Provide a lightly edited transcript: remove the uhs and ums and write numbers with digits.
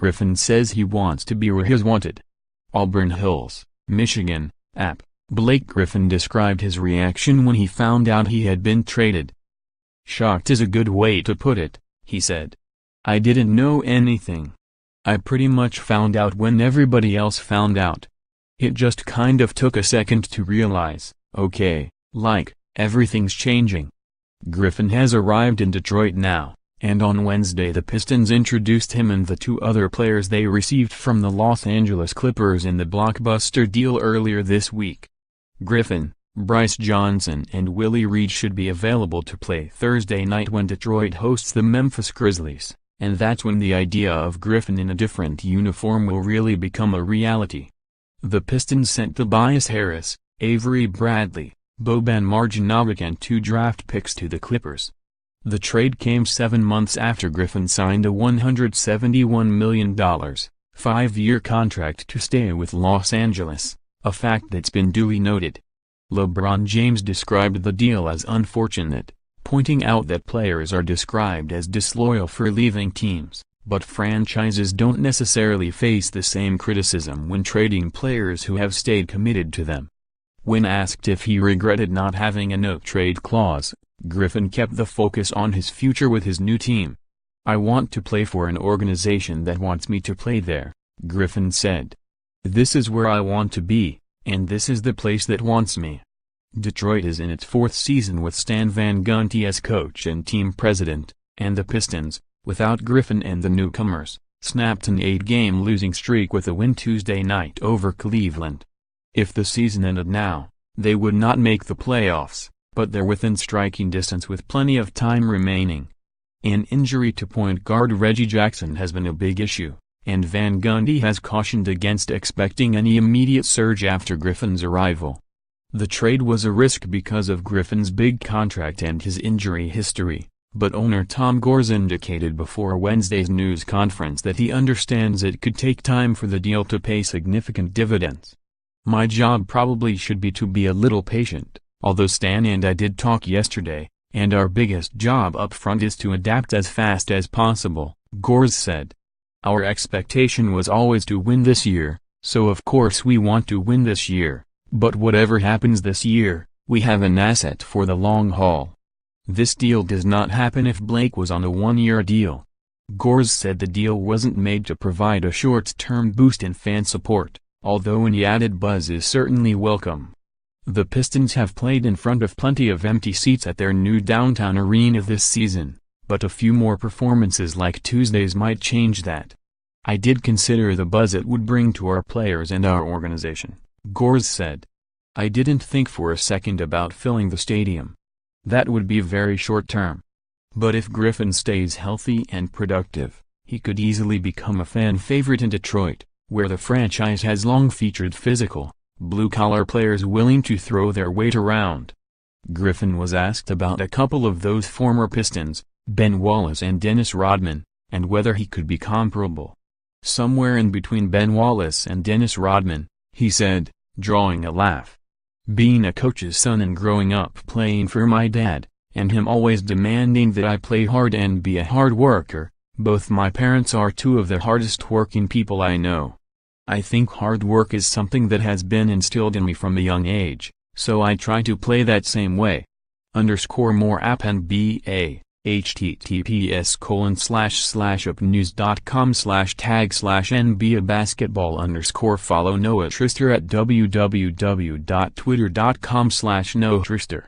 Griffin says he wants to be where he's wanted. Auburn Hills, Michigan, App. Blake Griffin described his reaction when he found out he had been traded. "Shocked is a good way to put it," he said. "I didn't know anything. I pretty much found out when everybody else found out. It just kind of took a second to realize, okay, like, everything's changing." Griffin has arrived in Detroit now, and on Wednesday the Pistons introduced him and the two other players they received from the Los Angeles Clippers in the blockbuster deal earlier this week. Griffin, Brice Johnson and Willie Reed should be available to play Thursday night when Detroit hosts the Memphis Grizzlies, and that's when the idea of Griffin in a different uniform will really become a reality. The Pistons sent Tobias Harris, Avery Bradley, Boban Marjanovic and 2 draft picks to the Clippers. The trade came 7 months after Griffin signed a $171 million, 5-year contract to stay with Los Angeles, a fact that's been duly noted. LeBron James described the deal as unfortunate, pointing out that players are described as disloyal for leaving teams, but franchises don't necessarily face the same criticism when trading players who have stayed committed to them. When asked if he regretted not having a no-trade clause, Griffin kept the focus on his future with his new team. "I want to play for an organization that wants me to play there," Griffin said. "This is where I want to be, and this is the place that wants me." Detroit is in its 4th season with Stan Van Gundy as coach and team president, and the Pistons, without Griffin and the newcomers, snapped an 8-game losing streak with a win Tuesday night over Cleveland. If the season ended now, they would not make the playoffs, but they're within striking distance with plenty of time remaining. An injury to point guard Reggie Jackson has been a big issue, and Van Gundy has cautioned against expecting any immediate surge after Griffin's arrival. The trade was a risk because of Griffin's big contract and his injury history, but owner Tom Gores indicated before Wednesday's news conference that he understands it could take time for the deal to pay significant dividends. "My job probably should be to be a little patient, although Stan and I did talk yesterday, and our biggest job up front is to adapt as fast as possible," Gores said. "Our expectation was always to win this year, so of course we want to win this year, but whatever happens this year, we have an asset for the long haul. This deal does not happen if Blake was on a 1-year deal." Gores said the deal wasn't made to provide a short-term boost in fan support, although any added buzz is certainly welcome. The Pistons have played in front of plenty of empty seats at their new downtown arena this season, but a few more performances like Tuesday's might change that. "I did consider the buzz it would bring to our players and our organization," Gores said. "I didn't think for a second about filling the stadium. That would be very short-term. But if Griffin stays healthy and productive, he could easily become a fan favorite in Detroit, where the franchise has long featured physical, blue-collar players willing to throw their weight around." Griffin was asked about a couple of those former Pistons, Ben Wallace and Dennis Rodman, and whether he could be comparable. "Somewhere in between Ben Wallace and Dennis Rodman," he said, drawing a laugh. "Being a coach's son and growing up playing for my dad, and him always demanding that I play hard and be a hard worker, both my parents are 2 of the hardest working people I know. I think hard work is something that has been instilled in me from a young age, so I try to play that same way." _more app NBA, https://upnews.com/tag/NBA basketball_ follow Noah Trister at www.twitter.com/NoahTrister.